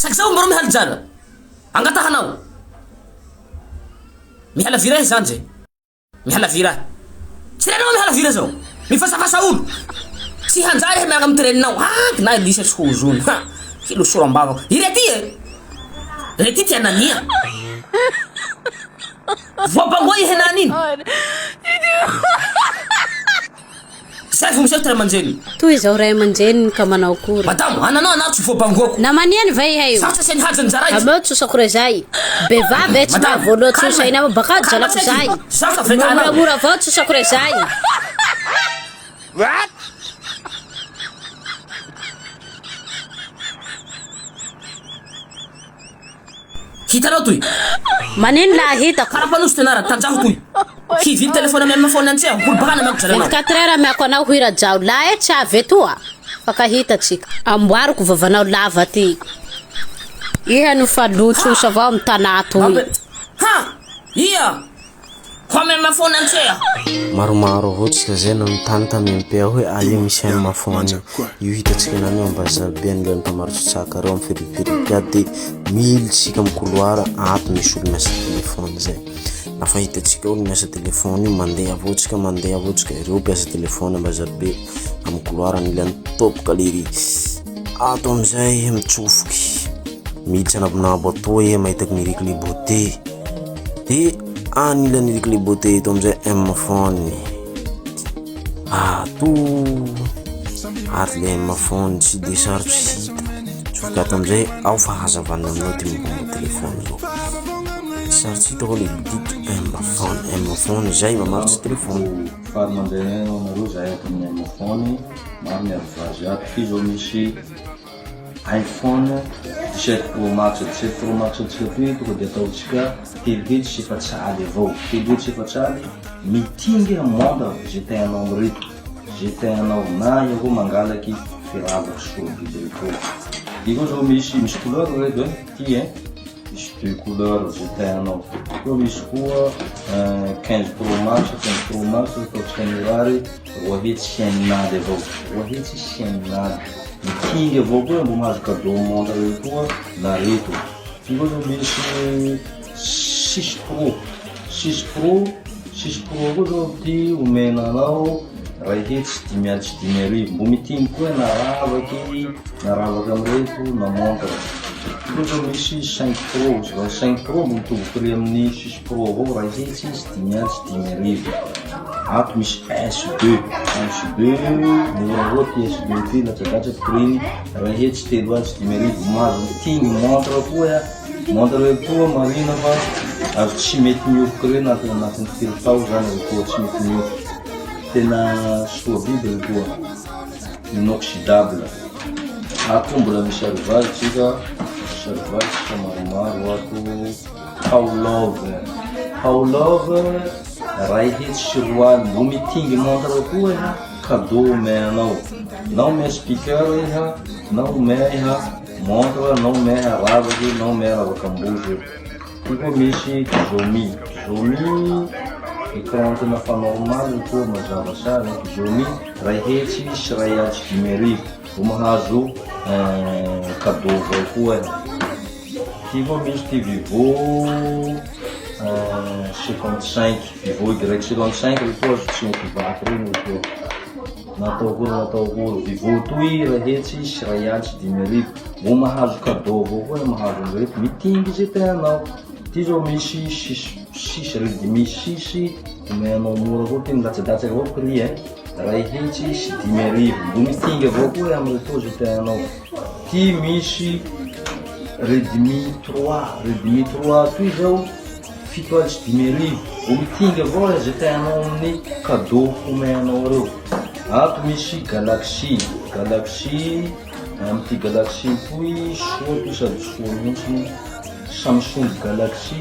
saky zao mbaro mihaly jana angatahanao mihala vira zany zay mihala vira tsy renao mihala vira zao mifasafasa olo tsy hanjary miaraka amy treninao na lisa tsy ho zony kilo sorambava irety rety ty anania voabangoa ihenany iny zay vao miseho ty ray aman-dreny toy zao ray aman-dreny ka manao akory madamo ananao anao tsy voabangoako namaniany va iha io sarotsy asiany hajany jaray ameo tsosako re zay bevavy tsy mahavoaloha tsosainao baka jalako zay sarotsy avretanao moramora avao tsosako re zay hitanao toy manino la hitako karapanosy tenara tanjaho toy kivily telefony amy amafony antseho kolo bakana miako jaranao 24 heures miako anao hira jao la tsy avy etoa fakahitatsika amboariko vavanao lava ty iha no falotsosa avao amy tanà toy ia ho amy amafony antseho maromaro avao tsika zay nanontany tamy MP hoe alia misy any mafony io hitatsika nany ambazabe an'ilay mpamarotsaka reo amy feriperipiady de militsika amy couloir ato misy olo miasa telefony zay lafa hitatsika olo miasa telefony io mandeha avao tsika ireo mpiasa telefony ambazabe amy couloir an'ilay topoka liry ato amizay mitsofoky militsy anabonabo atoy mahitaky nirikle beauté de anila nirikle beauté ito amizay M-phone to ary le M-phone tsy de sarotsy hita tsofoky ato amizay ao fa hazavana aminao ty mbombo telefony zao sarotsy hita koa le bidiky M-phone zay mamarotsy telefony fary mandeha anareo zay ato amin'ny M-phone maro miavoazy ato ty zao misy iPhone 17 Pro Max atsika toy tonga de ataotsika telohetsy sy efatsaly avao telohetsy sy efatsaly mitingy montre zay tegnanao amreto zay tegnanao na iao mangalaky firavaka soa biby reto ty koa zao misy couleur reto ty misy deux couleurs zay tegnanao koa misy koa 15 Pro Max ataotsika mirary roahetsy sianinady avao roahetsy sianinady mitingy avao koa mbo mahazo cadeau montre reo koa na reto ty koa zao misy 6 Pro koa zao ty omenanao ray hetsy 5,5 mbo mitingy koa na ravaka amreto na montre ty koa zao misy 5 Pro mbo mitovy prix amin'ny 6 Pro avao ray hetsy 5,5 ato misy S2 numéro ty S2 ty latsadatsaky prix ray hetsy 3,5 mahazo mitingy montre koa montre koa marina fa azo tsy mety miofoky reny anatin'ny 3 tao zany rekoa tsy mety miofoky tena soa biby rekoa inoxydable ato mbola misy arrivage tsika maromaro ato How Love ray hetsy sy roaly mbo mitingy montre koa cadeau omenao na omea speaker iha na omea iha montre na omea ravaky na omea ravakambozy ty koa misy Xiaomi écran tena fa normal koa mazava sara Xiaomi ray hetsy sy ray atsy 5,000 mbo mahazo cadeau avao koa ty koa misy ty Vivo 55 Vivo Y55 rekoa azo tsy mikivaky reny rekoa natao koa Vivo toy ray hetsy sy ray atsy 10,000 mbo mahazo cadeau avao koa mahazo reto mitingy zay tegnanao ty zao misy 6 Redmi 6 omenao mora koa ty milatsadatsaky avao prix ray hetsy sy 10,000 mbo mitingy avao koa amreto zay tegnanao ty misy Redmi 3 toy zao 7,5 mbo mitingy avao zay tegnanao amin'ny cadeau omenao reo ato misy Galaxy amty Galaxy toy soa toy sady soa mihitsy Samsung Galaxy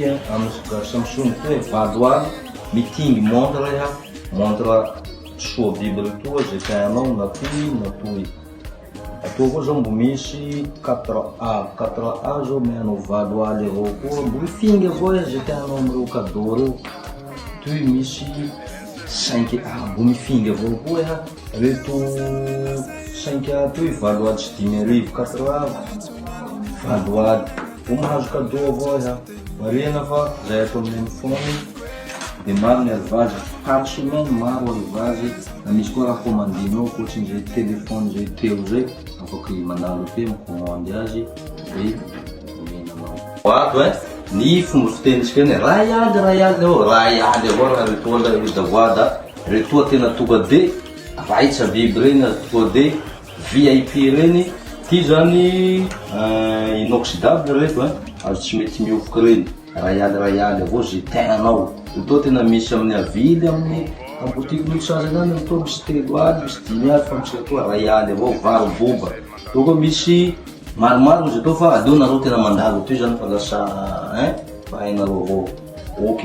Samsung toy vadoaly mitingy montre soa biby retoa zay tegnanao na toy atao koa zao mbo misy 4A zao mehanao vadoaly avao koa mbo mitingy avao zay tegnanao amreo cadeau reo toy misy 5A mbo mifingy avao koa reto 5A toy vadoaly sy 10,000 4A vadoady. Vao mahazo cadeau avao iha. Marina fa zay ato amin'ny fony. Dia maro ny arivazy. Par semaine maro arivazy. Na misy koa raha commandinao ankoatran'izay téléphone zay teo zay. Afaka mandalo fe mikomandy azy. Dia omenanao. Ato ny fomba fitenitsika ny ray aly avao raha retoa la davoada. Retoa tena tonga de raitra biby reny tonga de VIP reny. Ty zany inoxydable reto azo tsy mety miofoka reny. Ray aly avao zay tegnanao. Retoa tena misy amin'ny avily amin'ny boutique misy azy zany retoa misy 3 aly misy 5 aly fa misy retoa ray aly avao varo boba. Retoa koa misy maromaro izy atao fa aleo nareo tena mandalo toy zany fa lasa fa hainareo avao. Ok.